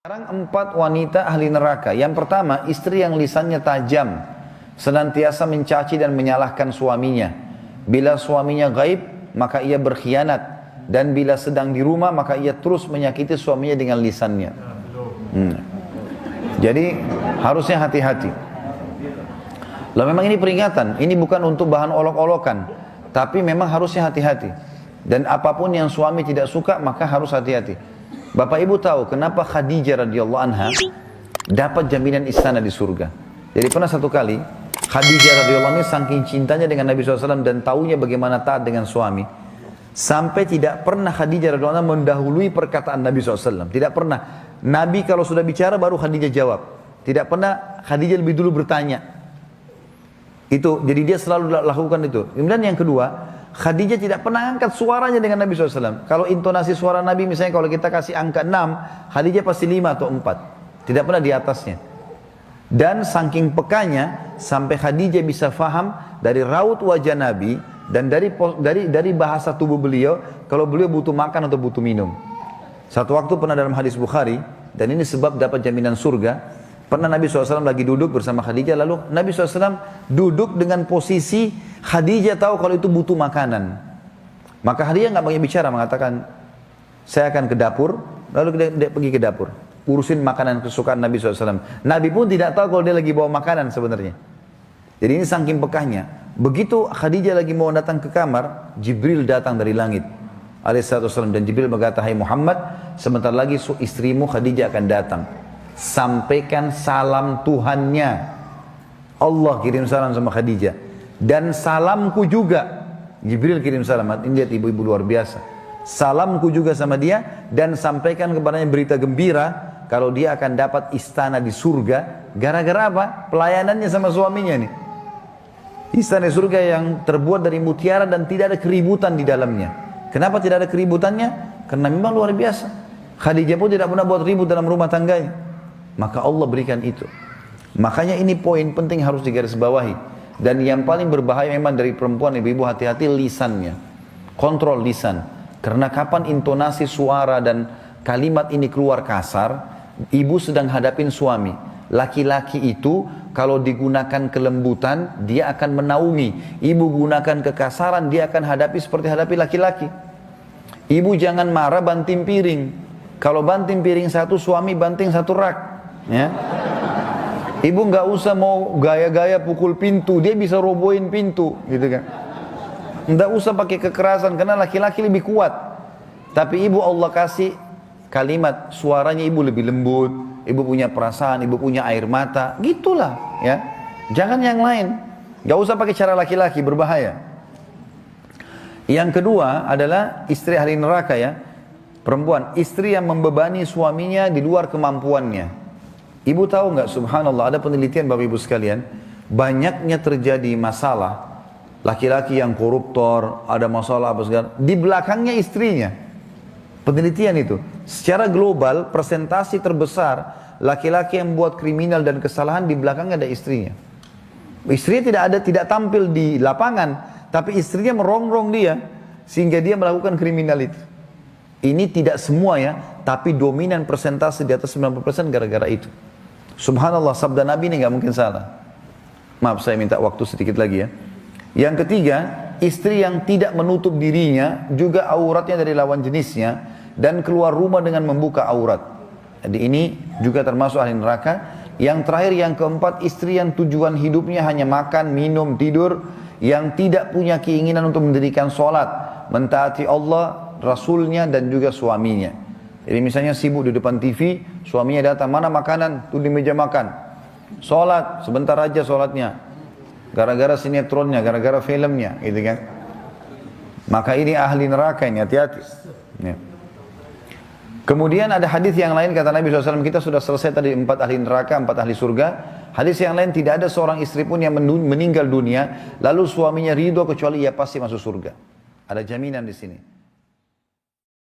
Sekarang 4 wanita ahli neraka. Yang pertama, istri yang lisannya tajam, senantiasa mencaci dan menyalahkan suaminya. Bila suaminya gaib, maka ia berkhianat. Dan bila sedang di rumah, maka ia terus menyakiti suaminya dengan lisannya. Jadi harusnya hati-hati. Lalu memang ini peringatan, ini bukan untuk bahan olok-olokan, tapi memang harusnya hati-hati. Dan apapun yang suami tidak suka, maka harus hati-hati. Bapak Ibu tahu kenapa Khadijah radhiyallahu anha dapat jaminan istana di surga. Jadi pernah satu kali Khadijah radhiyallahu anha saking cintanya dengan Nabi SAW dan taunya bagaimana taat dengan suami, sampai tidak pernah Khadijah radhiyallahu anha mendahului perkataan Nabi SAW. Tidak pernah. Nabi kalau sudah bicara baru Khadijah jawab. Tidak pernah Khadijah lebih dulu bertanya. Itu jadi dia selalu lakukan itu. Kemudian yang kedua, Khadijah tidak pernah angkat suaranya dengan Nabi SAW. Kalau intonasi suara Nabi misalnya kalau kita kasih angka 6, Khadijah pasti 5 atau 4. Tidak pernah di atasnya. Dan saking pekanya sampai Khadijah bisa faham dari raut wajah Nabi dan dari bahasa tubuh beliau kalau beliau butuh makan atau butuh minum. Satu waktu pernah dalam hadis Bukhari, dan ini sebab dapat jaminan surga. Pernah Nabi SAW lagi duduk bersama Khadijah, lalu Nabi SAW duduk dengan posisi Khadijah tahu kalau itu butuh makanan. Maka Khadijah nggak banyak bicara, mengatakan, saya akan ke dapur, lalu dia pergi ke dapur, urusin makanan kesukaan Nabi SAW. Nabi pun tidak tahu kalau dia lagi bawa makanan sebenarnya. Jadi ini saking pekahnya. Begitu Khadijah lagi mau datang ke kamar, Jibril datang dari langit, alaihissalam, dan Jibril berkata, hai Muhammad, sebentar lagi istrimu Khadijah akan datang. Sampaikan salam Tuhannya. Allah kirim salam sama Khadijah. Dan salamku juga. Jibril kirim salam. Ini lihat ibu-ibu luar biasa. Salamku juga sama dia. Dan sampaikan kepadanya berita gembira. Kalau dia akan dapat istana di surga. Gara-gara apa? Pelayanannya sama suaminya nih. Istana surga yang terbuat dari mutiara dan tidak ada keributan di dalamnya. Kenapa tidak ada keributannya? Karena memang luar biasa. Khadijah pun tidak pernah buat ribut dalam rumah tangganya. Maka Allah berikan itu. Makanya ini poin penting harus digarisbawahi. Dan yang paling berbahaya memang dari perempuan, ibu-ibu hati-hati lisannya. Kontrol lisan. Karena kapan intonasi suara dan kalimat ini keluar kasar, ibu sedang hadapin suami. Laki-laki itu kalau digunakan kelembutan, dia akan menaungi. Ibu gunakan kekasaran, dia akan hadapi seperti hadapi laki-laki. Ibu jangan marah banting piring. Kalau banting piring satu, suami banting satu rak. Ya. Ibu nggak usah mau gaya-gaya pukul pintu, dia bisa robohin pintu, gitu kan. Nggak usah pakai kekerasan karena laki-laki lebih kuat. Tapi ibu Allah kasih kalimat, suaranya ibu lebih lembut, ibu punya perasaan, ibu punya air mata, gitulah, ya. Jangan yang lain. Nggak usah pakai cara laki-laki, berbahaya. Yang kedua adalah istri ahli neraka, ya. Perempuan, istri yang membebani suaminya di luar kemampuannya. Ibu tahu nggak, subhanallah, ada penelitian Bapak Ibu sekalian, banyaknya terjadi masalah, laki-laki yang koruptor, ada masalah apa segala, di belakangnya istrinya. Penelitian itu, secara global, persentasi terbesar, laki-laki yang buat kriminal dan kesalahan di belakangnya ada istrinya. Istrinya tidak tampil di lapangan, tapi istrinya merongrong dia, sehingga dia melakukan kriminal itu. Ini tidak semua ya, tapi dominan persentase di atas 90% gara-gara itu. Subhanallah, sabda Nabi ini nggak mungkin salah. Maaf, saya minta waktu sedikit lagi ya. Yang ketiga, istri yang tidak menutup dirinya, juga auratnya dari lawan jenisnya, dan keluar rumah dengan membuka aurat. Jadi ini juga termasuk ahli neraka. Yang terakhir, yang keempat, istri yang tujuan hidupnya hanya makan, minum, tidur, yang tidak punya keinginan untuk mendirikan sholat, mentaati Allah, Rasulnya, dan juga suaminya. Jadi misalnya sibuk di depan TV, suaminya datang, mana makanan? Tuh di meja makan. Sholat, sebentar aja sholatnya. Gara-gara sinetronnya, gara-gara filmnya, gitu kan. Maka ini ahli neraka ini, hati-hati. Ya. Kemudian ada hadis yang lain, kata Nabi SAW, kita sudah selesai tadi 4 ahli neraka, 4 ahli surga. Hadis yang lain, tidak ada seorang istri pun yang meninggal dunia, lalu suaminya ridho kecuali ia pasti masuk surga. Ada jaminan di sini.